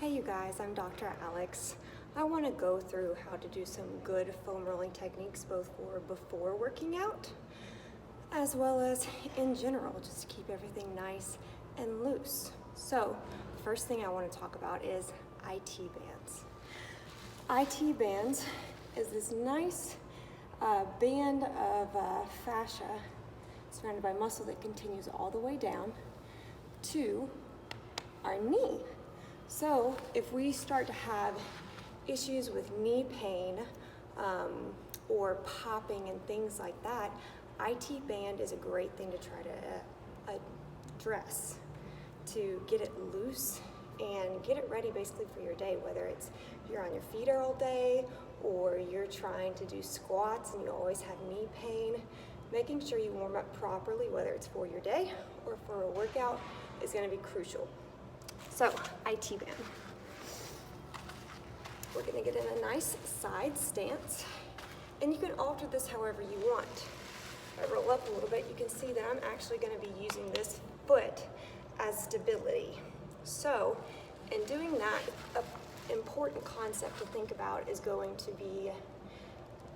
Hey you guys, I'm Dr. Alex. I want to go through how to do some good foam rolling techniques both for before working out as well as in general, just to keep everything nice and loose. So the first thing I want to talk about is IT bands. IT bands is this nice band of fascia surrounded by muscle that continues all the way down to our knee. So if we start to have issues with knee pain or popping and things like that, IT band is a great thing to try to address to get it loose and get it ready basically for your day, whether it's you're on your feet all day or you're trying to do squats and you always have knee pain. Making sure you warm up properly, whether it's for your day or for a workout, is going to be crucial. So, IT band. We're going to get in a nice side stance, and you can alter this however you want. If I roll up a little bit, you can see that I'm actually going to be using this foot as stability. So, in doing that, an important concept to think about is going to be,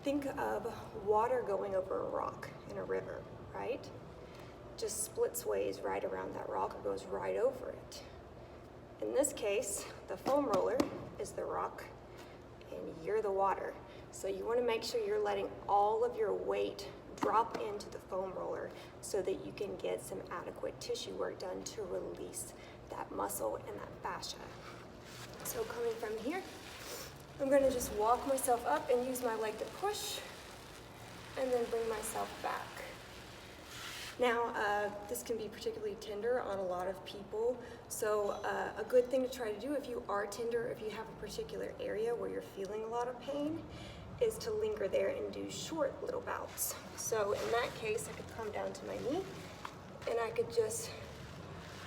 think of water going over a rock in a river, right? Just splits ways right around that rock or goes right over it. In this case, the foam roller is the rock and you're the water. So you want to make sure you're letting all of your weight drop into the foam roller so that you can get some adequate tissue work done to release that muscle and that fascia. So coming from here, I'm going to just walk myself up and use my leg to push and then bring myself back. Now, this can be particularly tender on a lot of people, so a good thing to try to do if you are tender, if you have a particular area where you're feeling a lot of pain, is to linger there and do short little bouts. So in that case, I could come down to my knee and I could just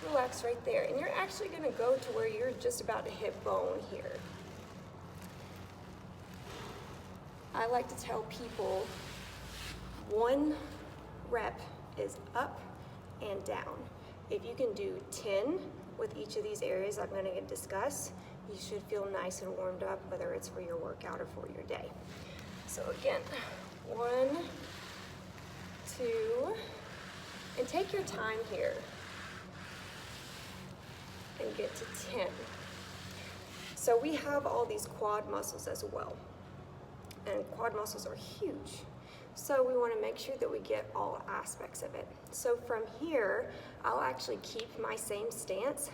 relax right there. And you're actually going to go to where you're just about to hit bone here. I like to tell people 1 rep is up and down. If you can do 10 with each of these areas I'm going to discuss, you should feel nice and warmed up, whether it's for your workout or for your day. So again, 1, 2, and take your time here and get to 10. So we have all these quad muscles as well, and quad muscles are huge. So we want to make sure that we get all aspects of it. So from here, I'll actually keep my same stance,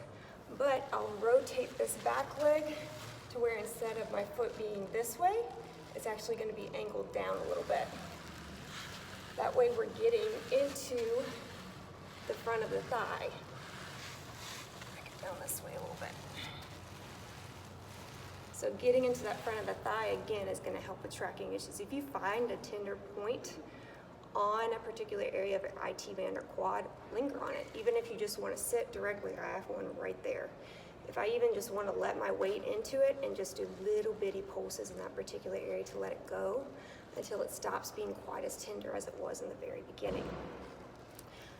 but I'll rotate this back leg to where instead of my foot being this way, it's actually going to be angled down a little bit. That way we're getting into the front of the thigh. Back it down this way a little bit. So getting into that front of the thigh, again, is going to help with tracking issues. If you find a tender point on a particular area of an IT band or quad, linger on it. Even if you just want to sit directly, I have one right there. If I even just want to let my weight into it and just do little bitty pulses in that particular area to let it go until it stops being quite as tender as it was in the very beginning.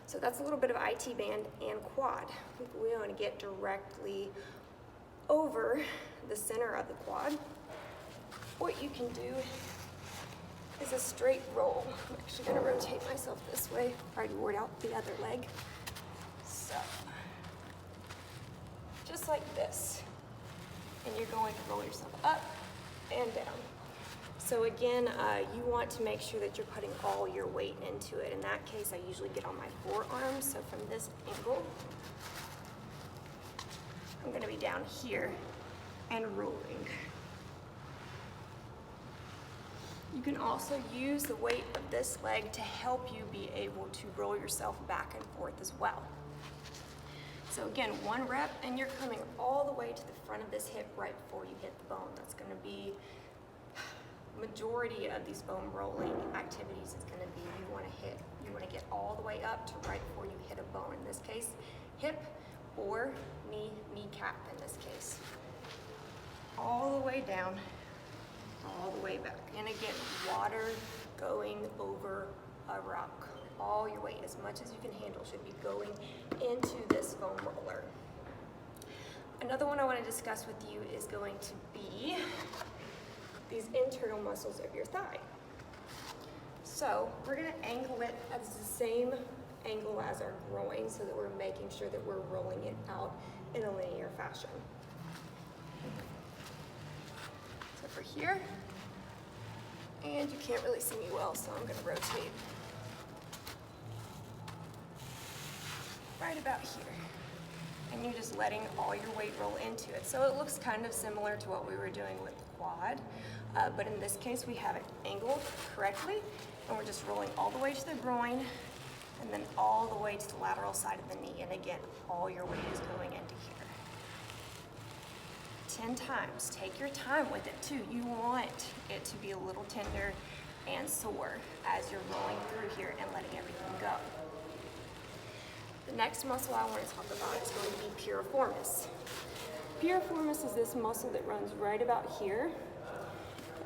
So that's a little bit of IT band and quad. We want to get directly over the center of the quad. What you can do is a straight roll. I'm actually going to rotate myself this way. I've already wore out the other leg. So, just like this. And you're going to roll yourself up and down. So again, you want to make sure that you're putting all your weight into it. In that case, I usually get on my forearms. So from this angle, I'm going to be down here and rolling. You can also use the weight of this leg to help you be able to roll yourself back and forth as well. So again, 1 rep, and you're coming all the way to the front of this hip right before you hit the bone. That's going to be majority of these foam rolling activities is going to be you want to get all the way up to right before you hit a bone. In this case, hip or kneecap in this case. All the way down, all the way back. And again, water going over a rock. All your weight, as much as you can handle, should be going into this foam roller. Another one I want to discuss with you is going to be these internal muscles of your thigh. So we're going to angle it at the same angle as our groin so that we're making sure that we're rolling it out in a linear fashion. So for here, and you can't really see me well, so I'm going to rotate right about here. And you're just letting all your weight roll into it. So it looks kind of similar to what we were doing with quad, but in this case we have it angled correctly, and we're just rolling all the way to the groin and then all the way to the lateral side of the knee. And again, all your weight is going into here. 10 times. Take your time with it too. You want it to be a little tender and sore as you're rolling through here and letting everything go. The next muscle I want to talk about is going to be piriformis. Piriformis is this muscle that runs right about here,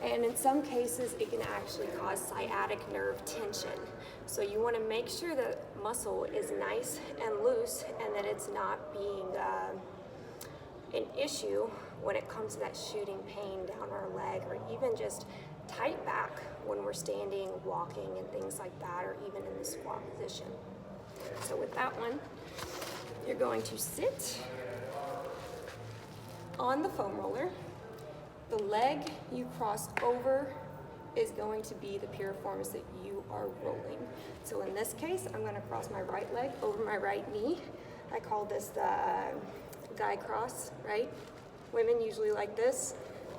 and in some cases it can actually cause sciatic nerve tension. So you want to make sure that muscle is nice and loose and that it's not being an issue when it comes to that shooting pain down our leg, or even just tight back when we're standing, walking, and things like that, or even in the squat position. So with that one, you're going to sit on the foam roller. The leg you cross over is going to be the piriformis that you are rolling. So in this case, I'm going to cross my right leg over my right knee. I call this the guy cross, right? Women usually like this,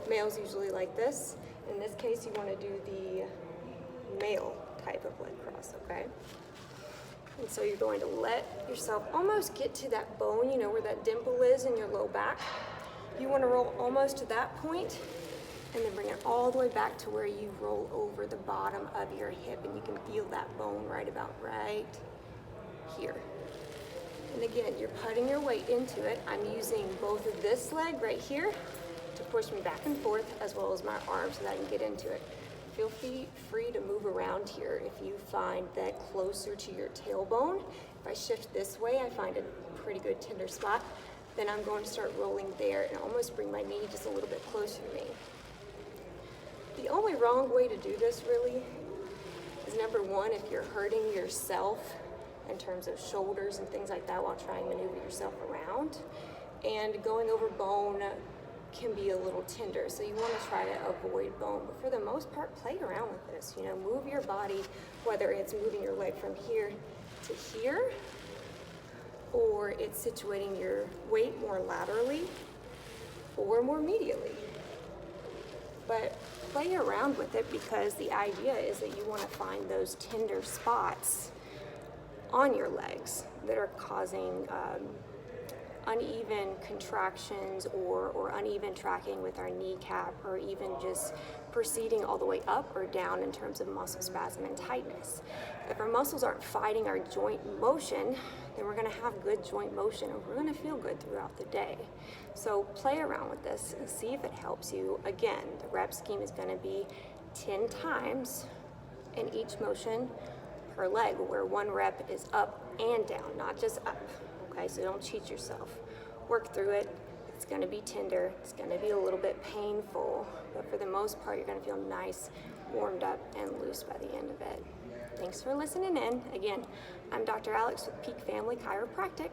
males usually like this. In this case, you want to do the male type of leg cross, okay? And so you're going to let yourself almost get to that bone, you know, where that dimple is in your low back. You want to roll almost to that point and then bring it all the way back to where you roll over the bottom of your hip, and you can feel that bone right about right here. And again, you're putting your weight into it. I'm using both of this leg right here to push me back and forth, as well as my arms so that I can get into it. Feel free to move around here if you find that closer to your tailbone. If I shift this way, I find a pretty good tender spot. Then I'm going to start rolling there and almost bring my knee just a little bit closer to me. The only wrong way to do this really is, number one, if you're hurting yourself in terms of shoulders and things like that while trying to maneuver yourself around, and going over bone can be a little tender, so you want to try to avoid bone. But for the most part, play around with this. You know, move your body, whether it's moving your leg from here to here, or it's situating your weight more laterally or more medially. But play around with it, because the idea is that you want to find those tender spots on your legs that are causing uneven contractions or uneven tracking with our kneecap, or even just proceeding all the way up or down in terms of muscle spasm and tightness. If our muscles aren't fighting our joint motion, then we're going to have good joint motion, and we're going to feel good throughout the day. So play around with this and see if it helps you. Again, the rep scheme is going to be 10 times in each motion per leg, where one rep is up and down, not just up. Okay, so don't cheat yourself. Work through it. It's going to be tender. It's going to be a little bit painful, but for the most part, you're going to feel nice, warmed up, and loose by the end of it. Thanks for listening in. Again, I'm Dr. Alex with Peak Family Chiropractic.